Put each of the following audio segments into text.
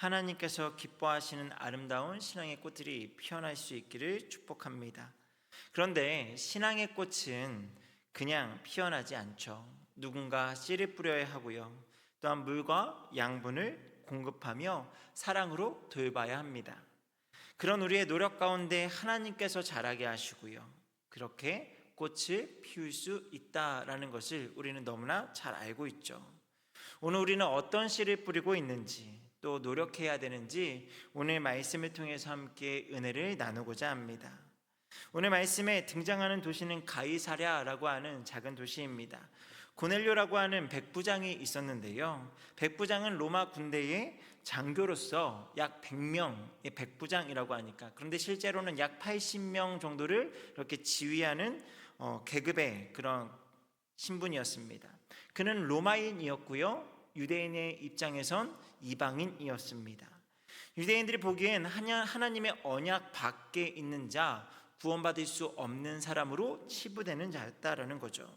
하나님께서 기뻐하시는 아름다운 신앙의 꽃들이 피어날 수 있기를 축복합니다. 그런데 신앙의 꽃은 그냥 피어나지 않죠. 누군가 씨를 뿌려야 하고요. 또한 물과 양분을 공급하며 사랑으로 돌봐야 합니다. 그런 우리의 노력 가운데 하나님께서 자라게 하시고요. 그렇게 꽃을 피울 수 있다라는 것을 우리는 너무나 잘 알고 있죠. 오늘 우리는 어떤 씨를 뿌리고 있는지, 또 노력해야 되는지 오늘 말씀을 통해서 함께 은혜를 나누고자 합니다. 오늘 말씀에 등장하는 도시는 가이사랴라고 하는 작은 도시입니다. 고넬료라고 하는 백부장이 있었는데요. 백부장은 로마 군대의 장교로서 약 100명의 백부장이라고 하니까, 그런데 실제로는 약 80명 정도를 이렇게 지휘하는 계급의 그런 신분이었습니다. 그는 로마인이었고요. 유대인의 입장에선 이방인이었습니다. 유대인들이 보기엔 하나님의 언약 밖에 있는 자, 구원받을 수 없는 사람으로 치부되는 자였다라는 거죠.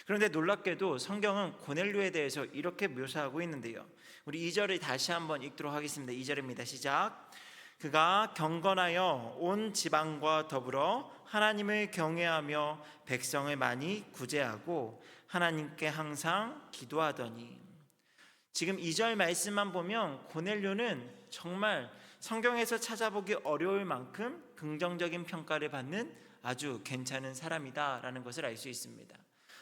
그런데 놀랍게도 성경은 고넬료에 대해서 이렇게 묘사하고 있는데요. 우리 2절을 다시 한번 읽도록 하겠습니다. 2절입니다. 시작. 그가 경건하여 온 지방과 더불어 하나님을 경외하며 백성을 많이 구제하고 하나님께 항상 기도하더니. 지금 2절 말씀만 보면 고넬료는 정말 성경에서 찾아보기 어려울 만큼 긍정적인 평가를 받는 아주 괜찮은 사람이다라는 것을 알 수 있습니다.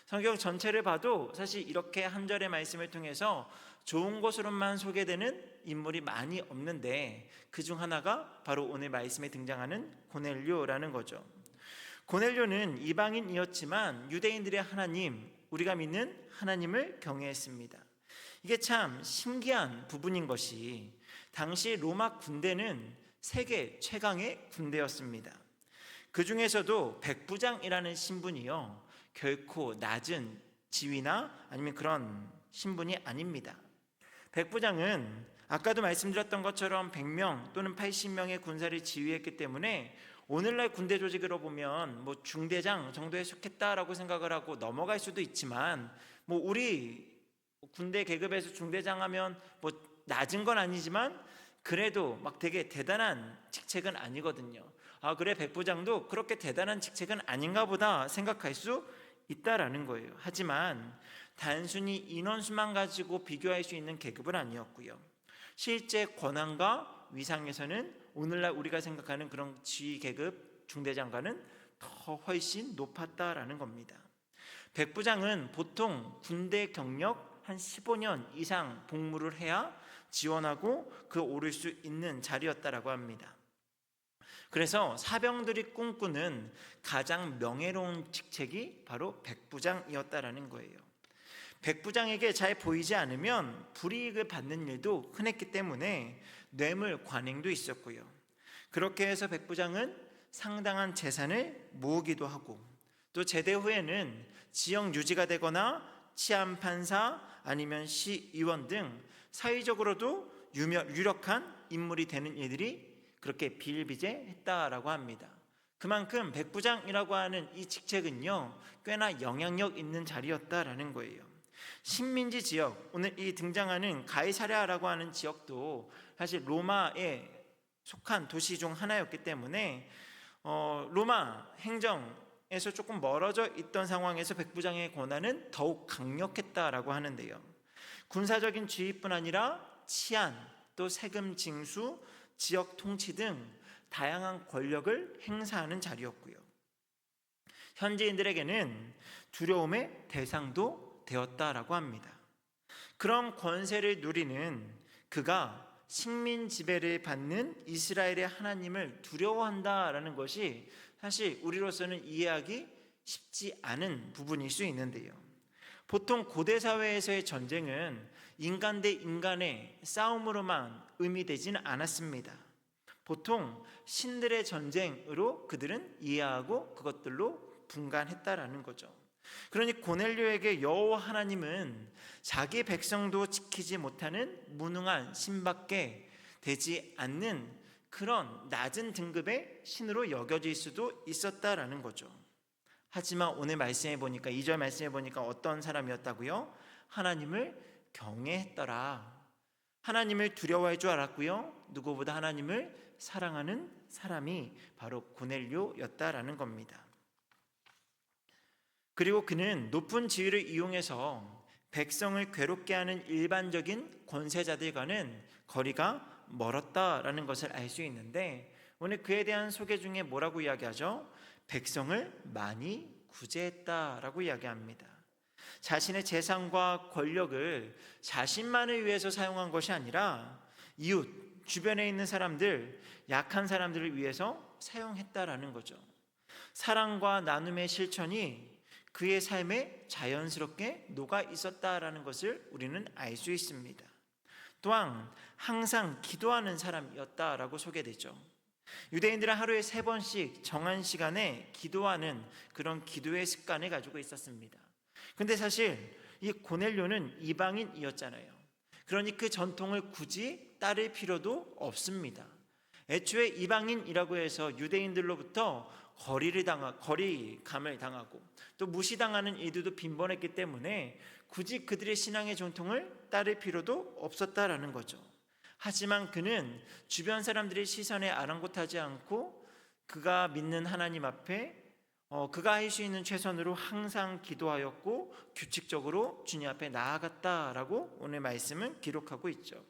성경 전체를 봐도 사실 이렇게 한 절의 말씀을 통해서 좋은 것으로만 소개되는 인물이 많이 없는데, 그중 하나가 바로 오늘 말씀에 등장하는 고넬료라는 거죠. 고넬료는 이방인이었지만 유대인들의 하나님, 우리가 믿는 하나님을 경외했습니다. 이게 참 신기한 부분인 것이, 당시 로마 군대는 세계 최강의 군대였습니다. 그 중에서도 백부장이라는 신분이요, 결코 낮은 지위나 아니면 그런 신분이 아닙니다. 백부장은 아까도 말씀드렸던 것처럼 100명 또는 80명의 군사를 지휘했기 때문에 오늘날 군대 조직으로 보면 중대장 정도에 속했다라고 생각을 하고 넘어갈 수도 있지만, 우리 군대 계급에서 중대장 하면 낮은 건 아니지만 그래도 되게 대단한 직책은 아니거든요. 그래, 백부장도 그렇게 대단한 직책은 아닌가 보다 생각할 수 있다라는 거예요. 하지만 단순히 인원수만 가지고 비교할 수 있는 계급은 아니었고요. 실제 권한과 위상에서는 오늘날 우리가 생각하는 그런 지휘 계급 중대장과는 더 훨씬 높았다라는 겁니다. 백부장은 보통 군대 경력 한 15년 이상 복무를 해야 지원하고 오를 수 있는 자리였다라고 합니다. 그래서 사병들이 꿈꾸는 가장 명예로운 직책이 바로 백부장이었다라는 거예요. 백부장에게 잘 보이지 않으면 불이익을 받는 일도 흔했기 때문에 뇌물 관행도 있었고요. 그렇게 해서 백부장은 상당한 재산을 모으기도 하고, 또 제대 후에는 지역 유지가 되거나 치안판사 아니면 시의원 등 사회적으로도 유력한 인물이 되는 일들이 그렇게 비일비재했다라고 합니다. 그만큼 백부장이라고 하는 이 직책은요, 꽤나 영향력 있는 자리였다라는 거예요. 식민지 지역, 오늘 이 등장하는 가이사랴라고 하는 지역도 사실 로마에 속한 도시 중 하나였기 때문에 로마 행정에서 조금 멀어져 있던 상황에서 백부장의 권한은 더욱 강력했다라고 하는데요. 군사적인 지휘뿐 아니라 치안, 또 세금 징수, 지역 통치 등 다양한 권력을 행사하는 자리였고요. 현지인들에게는 두려움의 대상도 되었다라고 합니다. 그런 권세를 누리는 그가 식민 지배를 받는 이스라엘의 하나님을 두려워한다라는 것이 사실 우리로서는 이해하기 쉽지 않은 부분일 수 있는데요. 보통 고대 사회에서의 전쟁은 인간 대 인간의 싸움으로만 의미되지는 않았습니다. 보통 신들의 전쟁으로 그들은 이해하고 그것들로 분간했다라는 거죠. 그러니 고넬료에게 여호와 하나님은 자기 백성도 지키지 못하는 무능한 신밖에 되지 않는 그런 낮은 등급의 신으로 여겨질 수도 있었다라는 거죠. 하지만 오늘 말씀해 보니까, 2절 말씀해 보니까 어떤 사람이었다고요? 하나님을 경외했더라. 하나님을 두려워할 줄 알았고요. 누구보다 하나님을 사랑하는 사람이 바로 고넬료였다라는 겁니다. 그리고 그는 높은 지위를 이용해서 백성을 괴롭게 하는 일반적인 권세자들과는 거리가 멀었다라는 것을 알 수 있는데, 오늘 그에 대한 소개 중에 뭐라고 이야기하죠? 백성을 많이 구제했다라고 이야기합니다. 자신의 재산과 권력을 자신만을 위해서 사용한 것이 아니라 이웃, 주변에 있는 사람들, 약한 사람들을 위해서 사용했다라는 거죠. 사랑과 나눔의 실천이 그의 삶에 자연스럽게 녹아 있었다라는 것을 우리는 알 수 있습니다. 또한 항상 기도하는 사람이었다라고 소개되죠. 유대인들은 하루에 3번씩 정한 시간에 기도하는 그런 기도의 습관을 가지고 있었습니다. 근데 사실 이 고넬료는 이방인이었잖아요. 그러니 그 전통을 굳이 따를 필요도 없습니다. 애초에 이방인이라고 해서 유대인들로부터 거리감을 당하고 또 무시당하는 일들도 빈번했기 때문에 굳이 그들의 신앙의 전통을 따를 필요도 없었다라는 거죠. 하지만 그는 주변 사람들의 시선에 아랑곳하지 않고 그가 믿는 하나님 앞에 그가 할 수 있는 최선으로 항상 기도하였고 규칙적으로 주님 앞에 나아갔다라고 오늘 말씀은 기록하고 있죠.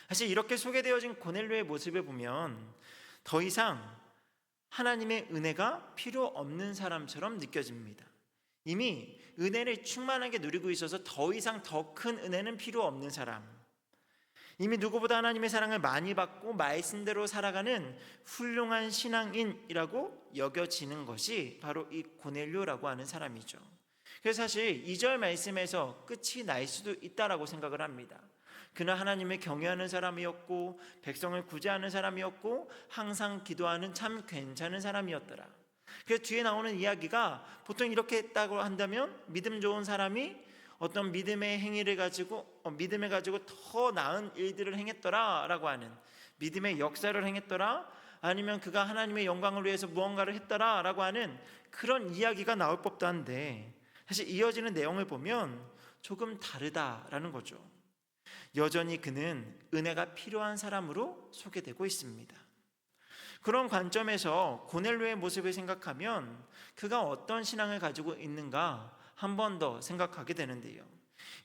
사실 이렇게 소개되어진 고넬료의 모습을 보면 더 이상 하나님의 은혜가 필요 없는 사람처럼 느껴집니다. 이미 은혜를 충만하게 누리고 있어서 더 이상 더 큰 은혜는 필요 없는 사람, 이미 누구보다 하나님의 사랑을 많이 받고 말씀대로 살아가는 훌륭한 신앙인이라고 여겨지는 것이 바로 이 고넬료라고 하는 사람이죠. 그래서 사실 2절 말씀에서 끝이 날 수도 있다라고 생각을 합니다. 그는 하나님을 경외하는 사람이었고 백성을 구제하는 사람이었고 항상 기도하는 참 괜찮은 사람이었더라. 그래서 뒤에 나오는 이야기가 보통 이렇게 했다고 한다면 믿음 좋은 사람이 어떤 믿음의 행위를 가지고 믿음을 가지고 더 나은 일들을 행했더라라고 하는, 믿음의 역사를 행했더라, 아니면 그가 하나님의 영광을 위해서 무언가를 했더라라고 하는 그런 이야기가 나올 법도 한데, 사실 이어지는 내용을 보면 조금 다르다라는 거죠. 여전히 그는 은혜가 필요한 사람으로 소개되고 있습니다. 그런 관점에서 고넬료의 모습을 생각하면 그가 어떤 신앙을 가지고 있는가 한 번 더 생각하게 되는데요.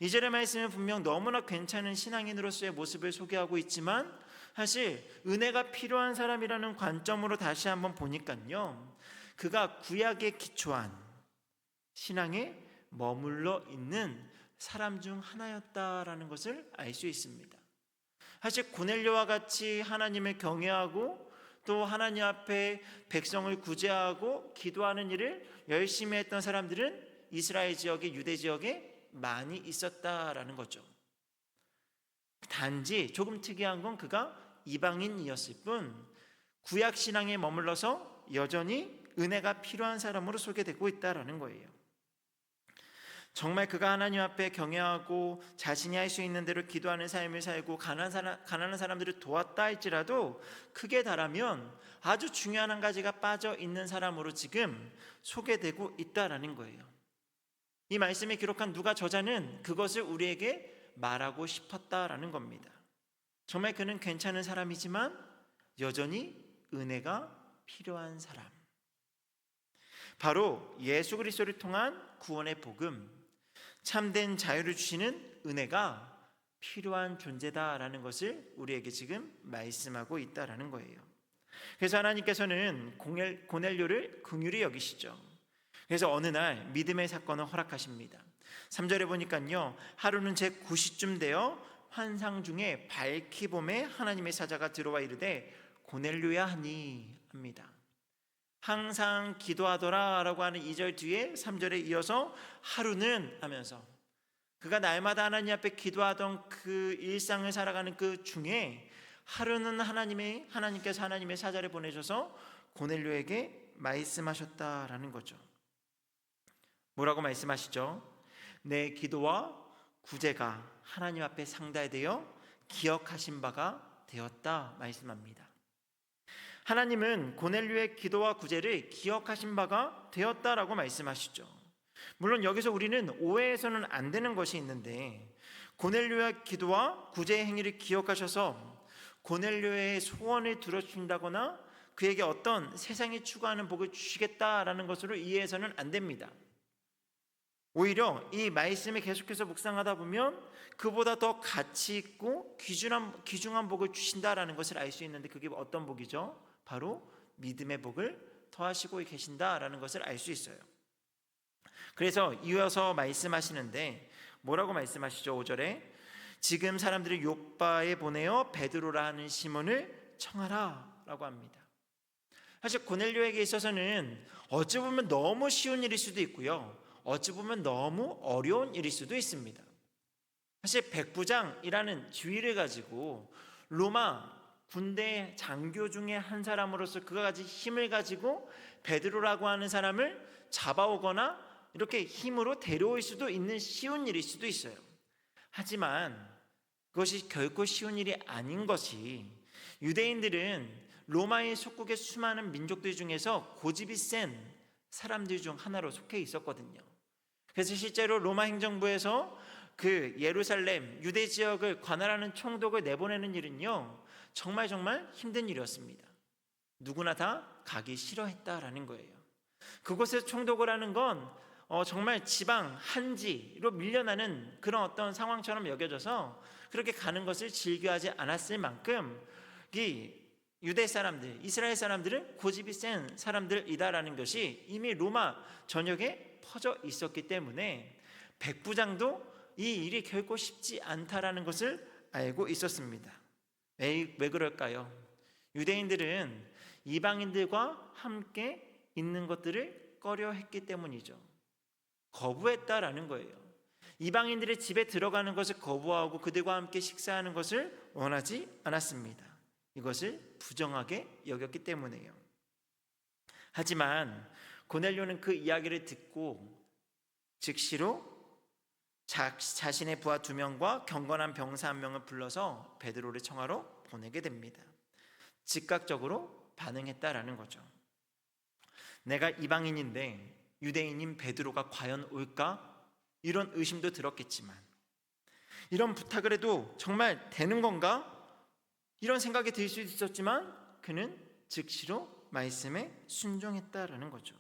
2절의 말씀은 분명 너무나 괜찮은 신앙인으로서의 모습을 소개하고 있지만 사실 은혜가 필요한 사람이라는 관점으로 다시 한번 보니까요, 그가 구약에 기초한 신앙에 머물러 있는 사람 중 하나였다라는 것을 알 수 있습니다. 사실 고넬료와 같이 하나님을 경외하고 또 하나님 앞에 백성을 구제하고 기도하는 일을 열심히 했던 사람들은 이스라엘 지역에, 유대 지역에 많이 있었다라는 거죠. 단지 조금 특이한 건 그가 이방인이었을 뿐 구약 신앙에 머물러서 여전히 은혜가 필요한 사람으로 소개되고 있다라는 거예요. 정말 그가 하나님 앞에 경외하고 자신이 할 수 있는 대로 기도하는 삶을 살고 가난한 사람들을 도왔다 할지라도 크게 달하면 아주 중요한 한 가지가 빠져 있는 사람으로 지금 소개되고 있다라는 거예요. 이 말씀에 기록한 누가 저자는 그것을 우리에게 말하고 싶었다라는 겁니다. 정말 그는 괜찮은 사람이지만 여전히 은혜가 필요한 사람, 바로 예수 그리스도를 통한 구원의 복음, 참된 자유를 주시는 은혜가 필요한 존재다라는 것을 우리에게 지금 말씀하고 있다라는 거예요. 그래서 하나님께서는 고넬료를 긍휼히 여기시죠. 그래서 어느 날 믿음의 사건을 허락하십니다. 3절에 보니까요, 하루는 제9시쯤 되어 환상 중에 밝히 봄에 하나님의 사자가 들어와 이르되 고넬료야 하니 합니다. 항상 기도하더라 라고 하는 2절 뒤에 3절에 이어서 하루는 하면서 그가 날마다 하나님 앞에 기도하던 그 일상을 살아가는 그 중에 하루는 하나님께서 하나님의 사자를 보내셔서 고넬료에게 말씀하셨다라는 거죠. 뭐라고 말씀하시죠? 내 기도와 구제가 하나님 앞에 상달되어 기억하신 바가 되었다 말씀합니다. 하나님은 고넬료의 기도와 구제를 기억하신 바가 되었다라고 말씀하시죠. 물론 여기서 우리는 오해해서는 안 되는 것이 있는데, 고넬료의 기도와 구제의 행위를 기억하셔서 고넬료의 소원을 들어준다거나 그에게 어떤 세상이 추구하는 복을 주시겠다라는 것으로 이해해서는 안 됩니다. 오히려 이 말씀을 계속해서 묵상하다 보면 그보다 더 가치 있고 귀중한 복을 주신다라는 것을 알 수 있는데, 그게 어떤 복이죠? 바로 믿음의 복을 더하시고 계신다라는 것을 알 수 있어요. 그래서 이어서 말씀하시는데 뭐라고 말씀하시죠? 5절에 지금 사람들을 욥바에 보내어 베드로라 하는 시몬을 청하라 라고 합니다. 사실 고넬료에게 있어서는 어찌 보면 너무 쉬운 일일 수도 있고요, 어찌 보면 너무 어려운 일일 수도 있습니다. 사실 백부장이라는 지위를 가지고 로마 군대 장교 중에 한 사람으로서 그가 가진 힘을 가지고 베드로라고 하는 사람을 잡아오거나 이렇게 힘으로 데려올 수도 있는 쉬운 일일 수도 있어요. 하지만 그것이 결코 쉬운 일이 아닌 것이, 유대인들은 로마의 속국의 수많은 민족들 중에서 고집이 센 사람들 중 하나로 속해 있었거든요. 그래서 실제로 로마 행정부에서 그 예루살렘 유대 지역을 관할하는 총독을 내보내는 일은요, 정말 힘든 일이었습니다. 누구나 다 가기 싫어했다라는 거예요. 그곳에서 총독을 하는 건 정말 지방 한지로 밀려나는 그런 어떤 상황처럼 여겨져서 그렇게 가는 것을 즐겨하지 않았을 만큼 이 유대 사람들, 이스라엘 사람들은 고집이 센 사람들이다라는 것이 이미 로마 전역에 퍼져 있었기 때문에 백부장도 이 일이 결코 쉽지 않다라는 것을 알고 있었습니다. 왜 그럴까요? 유대인들은 이방인들과 함께 있는 것들을 꺼려했기 때문이죠. 거부했다라는 거예요. 이방인들의 집에 들어가는 것을 거부하고 그들과 함께 식사하는 것을 원하지 않았습니다. 이것을 부정하게 여겼기 때문에요. 하지만 고넬료는 그 이야기를 듣고 즉시로 자신의 부하 2명과 경건한 병사 1명을 불러서 베드로를 청하러 보내게 됩니다. 즉각적으로 반응했다라는 거죠. 내가 이방인인데 유대인인 베드로가 과연 올까? 이런 의심도 들었겠지만, 이런 부탁을 해도 정말 되는 건가? 이런 생각이 들 수 있었지만 그는 즉시로 말씀에 순종했다라는 거죠.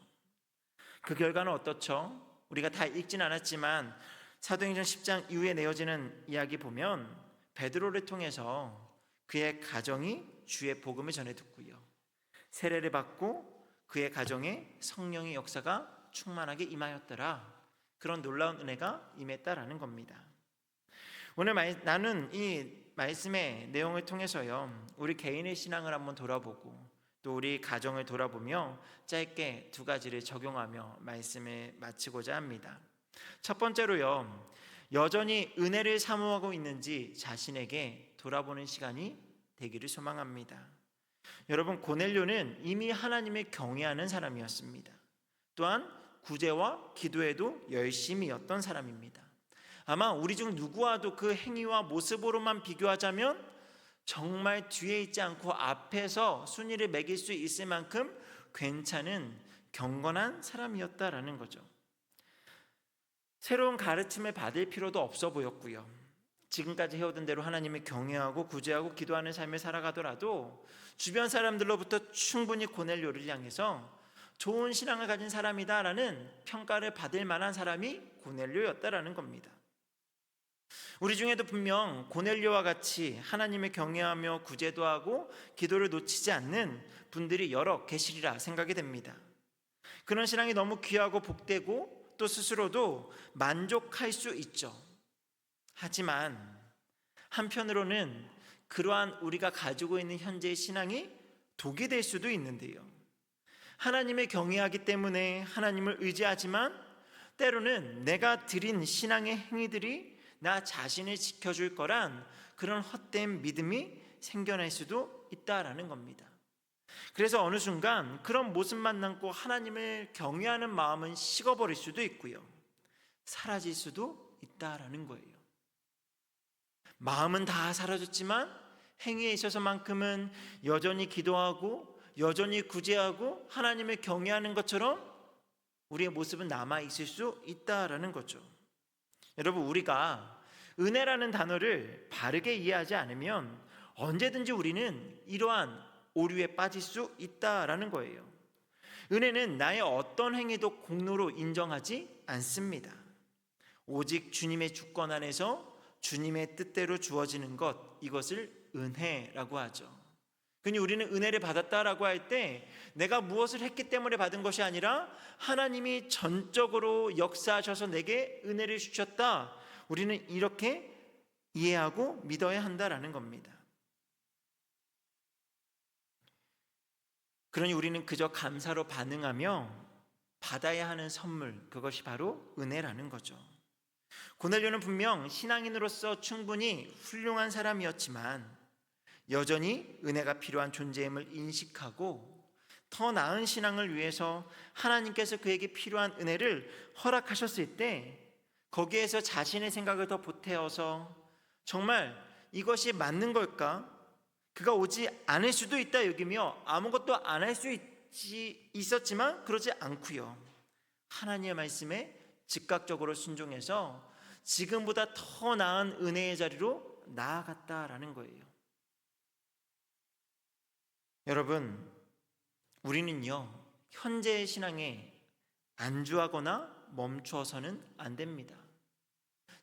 그 결과는 어떻죠? 우리가 다 읽진 않았지만 사도행전 10장 이후에 내어지는 이야기 보면 베드로를 통해서 그의 가정이 주의 복음을 전해 듣고요, 세례를 받고 그의 가정에 성령의 역사가 충만하게 임하였더라. 그런 놀라운 은혜가 임했다라는 겁니다. 오늘 나는 이 말씀의 내용을 통해서요, 우리 개인의 신앙을 한번 돌아보고 또 우리 가정을 돌아보며 짧게 2가지를 적용하며 말씀을 마치고자 합니다. 첫 번째로요, 여전히 은혜를 사모하고 있는지 자신에게 돌아보는 시간이 되기를 소망합니다. 여러분, 고넬료는 이미 하나님을 경외하는 사람이었습니다. 또한 구제와 기도에도 열심이었던 사람입니다. 아마 우리 중 누구와도 그 행위와 모습으로만 비교하자면 정말 뒤에 있지 않고 앞에서 순위를 매길 수 있을 만큼 괜찮은 경건한 사람이었다라는 거죠. 새로운 가르침을 받을 필요도 없어 보였고요, 지금까지 해오던 대로 하나님을 경외하고 구제하고 기도하는 삶을 살아가더라도 주변 사람들로부터 충분히 고넬료를 향해서 좋은 신앙을 가진 사람이다라는 평가를 받을 만한 사람이 고넬료였다라는 겁니다. 우리 중에도 분명 고넬료와 같이 하나님을 경외하며 구제도 하고 기도를 놓치지 않는 분들이 여러 계시리라 생각이 됩니다. 그런 신앙이 너무 귀하고 복되고 또 스스로도 만족할 수 있죠. 하지만 한편으로는 그러한 우리가 가지고 있는 현재의 신앙이 독이 될 수도 있는데요, 하나님을 경외하기 때문에 하나님을 의지하지만 때로는 내가 드린 신앙의 행위들이 나 자신을 지켜줄 거란 그런 헛된 믿음이 생겨날 수도 있다라는 겁니다. 그래서 어느 순간 그런 모습만 남고 하나님을 경외하는 마음은 식어버릴 수도 있고요, 사라질 수도 있다라는 거예요. 마음은 다 사라졌지만 행위에 있어서만큼은 여전히 기도하고 여전히 구제하고 하나님을 경외하는 것처럼 우리의 모습은 남아있을 수 있다라는 거죠. 여러분, 우리가 은혜라는 단어를 바르게 이해하지 않으면 언제든지 우리는 이러한 오류에 빠질 수 있다라는 거예요. 은혜는 나의 어떤 행위도 공로로 인정하지 않습니다. 오직 주님의 주권 안에서 주님의 뜻대로 주어지는 것, 이것을 은혜라고 하죠. 그니 우리는 은혜를 받았다라고 할 때 내가 무엇을 했기 때문에 받은 것이 아니라 하나님이 전적으로 역사하셔서 내게 은혜를 주셨다, 우리는 이렇게 이해하고 믿어야 한다라는 겁니다. 그러니 우리는 그저 감사로 반응하며 받아야 하는 선물, 그것이 바로 은혜라는 거죠. 고넬료는 분명 신앙인으로서 충분히 훌륭한 사람이었지만 여전히 은혜가 필요한 존재임을 인식하고 더 나은 신앙을 위해서 하나님께서 그에게 필요한 은혜를 허락하셨을 때 거기에서 자신의 생각을 더 보태어서 정말 이것이 맞는 걸까? 그가 오지 않을 수도 있다 여기며 아무것도 안 할 수 있었지만 그러지 않고요, 하나님의 말씀에 즉각적으로 순종해서 지금보다 더 나은 은혜의 자리로 나아갔다라는 거예요. 여러분, 우리는요 현재의 신앙에 안주하거나 멈추어서는 안 됩니다.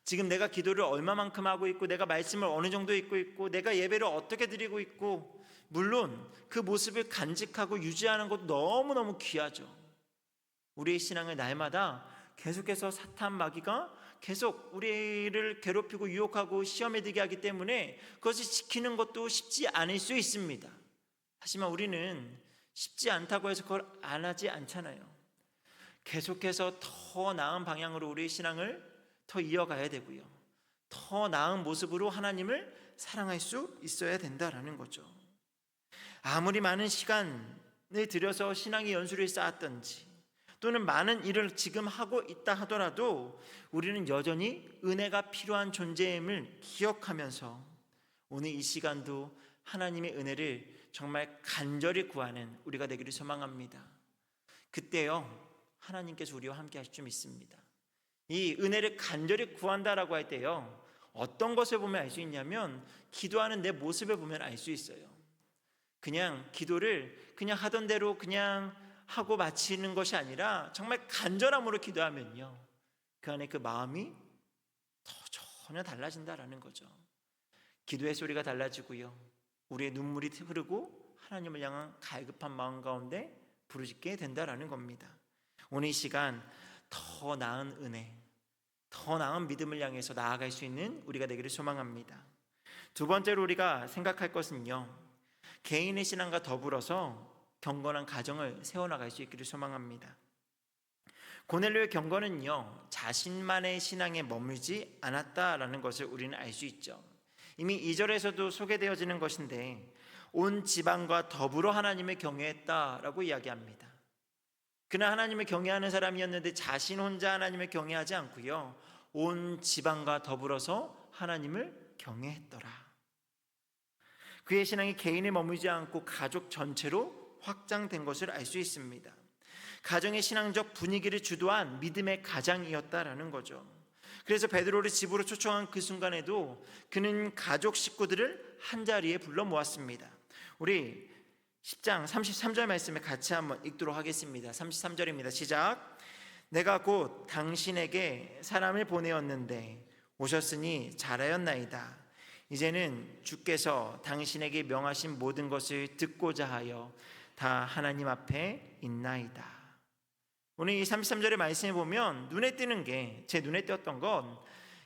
지금 내가 기도를 얼마만큼 하고 있고, 내가 말씀을 어느 정도 읽고 있고, 내가 예배를 어떻게 드리고 있고, 물론 그 모습을 간직하고 유지하는 것도 너무너무 귀하죠. 우리의 신앙을 날마다 계속해서 사탄 마귀가 계속 우리를 괴롭히고 유혹하고 시험에 들게 하기 때문에 그것을 지키는 것도 쉽지 않을 수 있습니다. 하지만 우리는 쉽지 않다고 해서 그걸 안 하지 않잖아요. 계속해서 더 나은 방향으로 우리의 신앙을 더 이어가야 되고요, 더 나은 모습으로 하나님을 사랑할 수 있어야 된다라는 거죠. 아무리 많은 시간을 들여서 신앙의 연수를 쌓았던지 또는 많은 일을 지금 하고 있다 하더라도 우리는 여전히 은혜가 필요한 존재임을 기억하면서 오늘 이 시간도 하나님의 은혜를 정말 간절히 구하는 우리가 되기를 소망합니다. 그때요 하나님께서 우리와 함께 하실 줄 믿습니다. 이 은혜를 간절히 구한다라고 할 때요 어떤 것을 보면 알 수 있냐면 기도하는 내 모습을 보면 알 수 있어요. 그냥 기도를 그냥 하던 대로 그냥 하고 마치는 것이 아니라 정말 간절함으로 기도하면요 그 안에 그 마음이 전혀 달라진다라는 거죠. 기도의 소리가 달라지고요, 우리의 눈물이 흐르고 하나님을 향한 갈급한 마음 가운데 부르짖게 된다라는 겁니다. 오늘 이 시간 더 나은 은혜, 더 나은 믿음을 향해서 나아갈 수 있는 우리가 되기를 소망합니다. 두 번째로 우리가 생각할 것은요, 개인의 신앙과 더불어서 경건한 가정을 세워나갈 수 있기를 소망합니다. 고넬료의 경건은요 자신만의 신앙에 머물지 않았다라는 것을 우리는 알 수 있죠. 이미 2절에서도 소개되어지는 것인데 온 지방과 더불어 하나님을 경외했다라고 이야기합니다. 그는 하나님을 경외하는 사람이었는데 자신 혼자 하나님을 경외하지 않고요 온 지방과 더불어서 하나님을 경외했더라. 그의 신앙이 개인에 머물지 않고 가족 전체로 확장된 것을 알 수 있습니다. 가정의 신앙적 분위기를 주도한 믿음의 가장이었다라는 거죠. 그래서 베드로를 집으로 초청한 그 순간에도 그는 가족 식구들을 한자리에 불러 모았습니다. 우리 10장 33절 말씀을 같이 한번 읽도록 하겠습니다. 33절입니다. 시작. 내가 곧 당신에게 사람을 보내었는데 오셨으니 잘하였나이다. 이제는 주께서 당신에게 명하신 모든 것을 듣고자 하여 다 하나님 앞에 있나이다. 오늘 이 33절의 말씀을 보면 눈에 띄는 게, 제 눈에 띄었던 건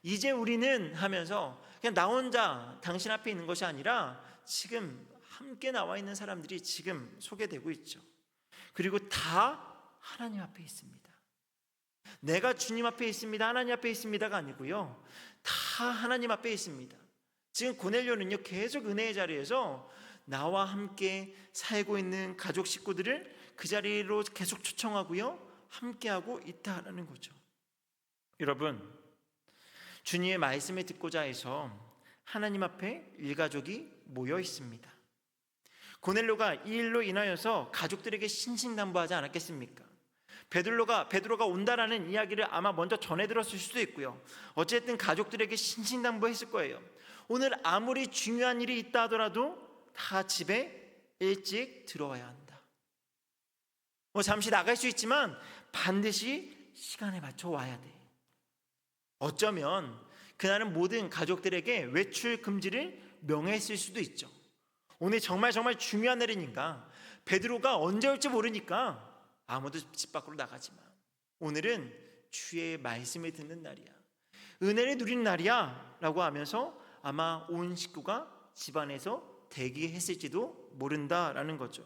이제 우리는 하면서 그냥 나 혼자 당신 앞에 있는 것이 아니라 지금 함께 나와 있는 사람들이 지금 소개되고 있죠. 그리고 다 하나님 앞에 있습니다. 내가 주님 앞에 있습니다, 하나님 앞에 있습니다가 아니고요 다 하나님 앞에 있습니다. 지금 고넬료는요 계속 은혜의 자리에서 나와 함께 살고 있는 가족 식구들을 그 자리로 계속 초청하고요 함께하고 있다라는 거죠. 여러분, 주님의 말씀을 듣고자 해서 하나님 앞에 일가족이 모여 있습니다. 고넬료가 이 일로 인하여서 가족들에게 신신당부하지 않았겠습니까? 베드로가 온다라는 이야기를 아마 먼저 전해 들었을 수도 있고요. 어쨌든 가족들에게 신신당부했을 거예요. 오늘 아무리 중요한 일이 있다 하더라도 다 집에 일찍 들어와야 한다. 잠시 나갈 수 있지만 반드시 시간에 맞춰 와야 돼. 어쩌면 그날은 모든 가족들에게 외출 금지를 명했을 수도 있죠. 오늘 정말 중요한 날이니까, 베드로가 언제 올지 모르니까 아무도 집 밖으로 나가지 마. 오늘은 주의 말씀을 듣는 날이야, 은혜를 누리는 날이야 라고 하면서 아마 온 식구가 집안에서 대기했을지도 모른다라는 거죠.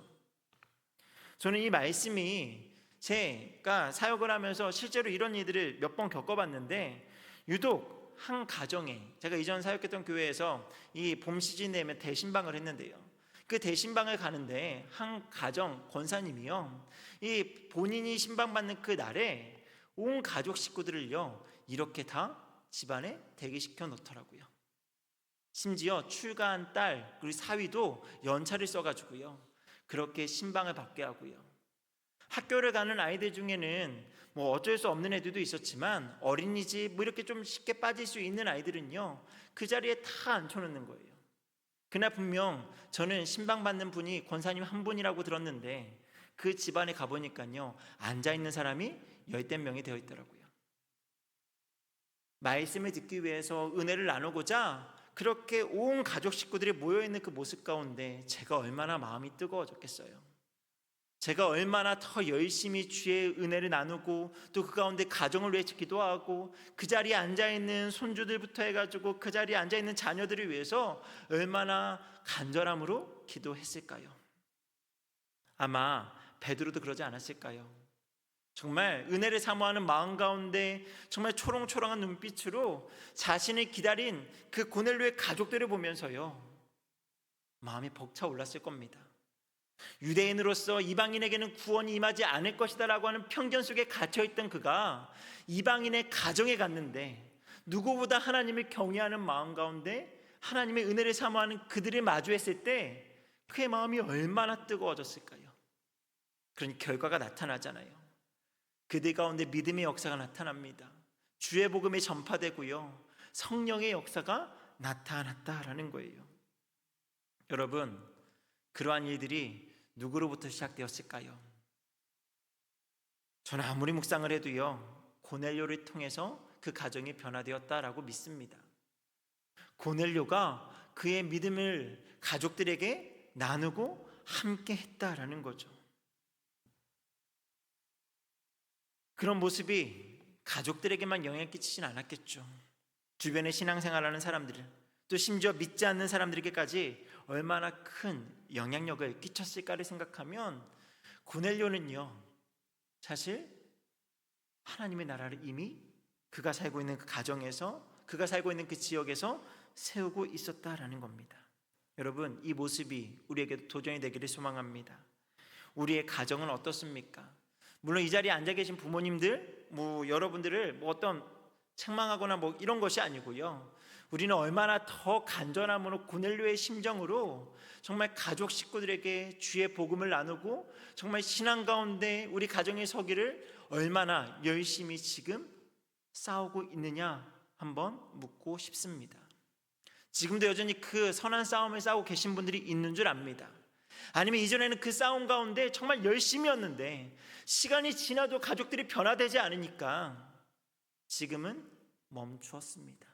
저는 이 말씀이 제가 사역을 하면서 실제로 이런 일들을 몇 번 겪어봤는데, 유독 한 가정에, 제가 이전 사역했던 교회에서 이 봄 시즌 되면 대신방을 했는데요, 그 대신방을 가는데 한 가정 권사님이요, 이 본인이 신방받는 그 날에 온 가족 식구들을요 이렇게 다 집안에 대기시켜 놓더라고요. 심지어 출가한 딸 그리고 사위도 연차를 써가지고요 그렇게 신방을 받게 하고요. 학교를 가는 아이들 중에는 어쩔 수 없는 애들도 있었지만, 어린이집 이렇게 좀 쉽게 빠질 수 있는 아이들은요 그 자리에 다 앉혀놓는 거예요. 그날 분명 저는 신방받는 분이 권사님 한 분이라고 들었는데, 그 집안에 가보니까요 앉아있는 사람이 10명이 되어 있더라고요. 말씀을 듣기 위해서 은혜를 나누고자 그렇게 온 가족 식구들이 모여있는 그 모습 가운데 제가 얼마나 마음이 뜨거워졌겠어요. 제가 얼마나 더 열심히 주의 은혜를 나누고, 또 그 가운데 가정을 위해 기도하고, 그 자리에 앉아있는 손주들부터 해가지고 그 자리에 앉아있는 자녀들을 위해서 얼마나 간절함으로 기도했을까요? 아마 베드로도 그러지 않았을까요? 정말 은혜를 사모하는 마음 가운데 정말 초롱초롱한 눈빛으로 자신을 기다린 그 고넬료의 가족들을 보면서요 마음이 벅차올랐을 겁니다. 유대인으로서 이방인에게는 구원이 임하지 않을 것이다 라고 하는 편견 속에 갇혀있던 그가 이방인의 가정에 갔는데, 누구보다 하나님을 경외하는 마음 가운데 하나님의 은혜를 사모하는 그들을 마주했을 때 그의 마음이 얼마나 뜨거워졌을까요? 그런 결과가 나타나잖아요. 그들 가운데 믿음의 역사가 나타납니다. 주의 복음이 전파되고요 성령의 역사가 나타났다라는 거예요. 여러분, 그러한 일들이 누구로부터 시작되었을까요? 저는 아무리 묵상을 해도요 고넬료를 통해서 그 가정이 변화되었다라고 믿습니다. 고넬료가 그의 믿음을 가족들에게 나누고 함께 했다라는 거죠. 그런 모습이 가족들에게만 영향을 끼치진 않았겠죠. 주변에 신앙생활하는 사람들, 또 심지어 믿지 않는 사람들에게까지 얼마나 큰 영향력을 끼쳤을까를 생각하면, 고넬료는요 사실 하나님의 나라를 이미 그가 살고 있는 그 가정에서, 그가 살고 있는 그 지역에서 세우고 있었다라는 겁니다. 여러분, 이 모습이 우리에게도 도전이 되기를 소망합니다. 우리의 가정은 어떻습니까? 물론 이 자리에 앉아 계신 부모님들, 여러분들을 어떤 책망하거나 이런 것이 아니고요, 우리는 얼마나 더 간절함으로 고넬료의 심정으로 정말 가족 식구들에게 주의 복음을 나누고 정말 신앙 가운데 우리 가정의 서기를 얼마나 열심히 지금 싸우고 있느냐 한번 묻고 싶습니다. 지금도 여전히 그 선한 싸움을 싸우고 계신 분들이 있는 줄 압니다. 아니면 이전에는 그 싸움 가운데 정말 열심이었는데 시간이 지나도 가족들이 변화되지 않으니까 지금은 멈추었습니다.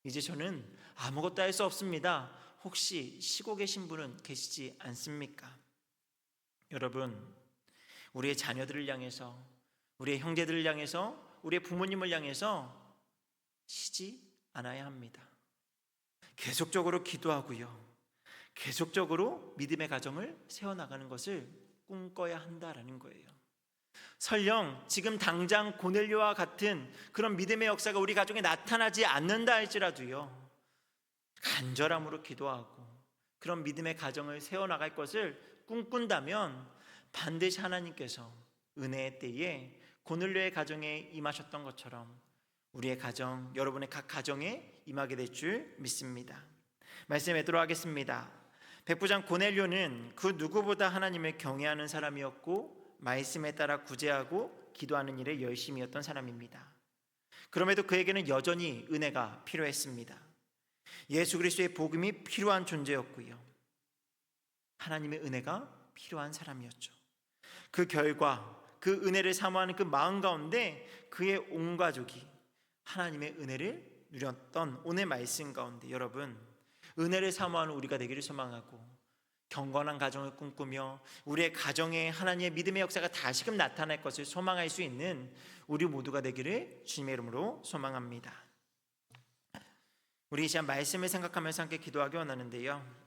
이제 저는 아무것도 할 수 없습니다. 혹시 쉬고 계신 분은 계시지 않습니까? 여러분, 우리의 자녀들을 향해서, 우리의 형제들을 향해서, 우리의 부모님을 향해서 쉬지 않아야 합니다. 계속적으로 기도하고요, 계속적으로 믿음의 가정을 세워나가는 것을 꿈꿔야 한다라는 거예요. 설령 지금 당장 고넬료와 같은 그런 믿음의 역사가 우리 가정에 나타나지 않는다 할지라도요, 간절함으로 기도하고 그런 믿음의 가정을 세워나갈 것을 꿈꾼다면 반드시 하나님께서 은혜의 때에 고넬료의 가정에 임하셨던 것처럼 우리의 가정, 여러분의 각 가정에 임하게 될 줄 믿습니다. 말씀에 뵙도록 하겠습니다. 백부장 고넬료는 그 누구보다 하나님을 경외하는 사람이었고 말씀에 따라 구제하고 기도하는 일에 열심이었던 사람입니다. 그럼에도 그에게는 여전히 은혜가 필요했습니다. 예수 그리스도의 복음이 필요한 존재였고요. 하나님의 은혜가 필요한 사람이었죠. 그 결과 그 은혜를 사모하는 그 마음 가운데 그의 온 가족이 하나님의 은혜를 누렸던 오늘 말씀 가운데 여러분, 은혜를 사모하는 우리가 되기를 소망하고 경건한 가정을 꿈꾸며 우리의 가정에 하나님의 믿음의 역사가 다시금 나타날 것을 소망할 수 있는 우리 모두가 되기를 주님의 이름으로 소망합니다. 우리 이 시간 말씀을 생각하면서 함께 기도하기 원하는데요,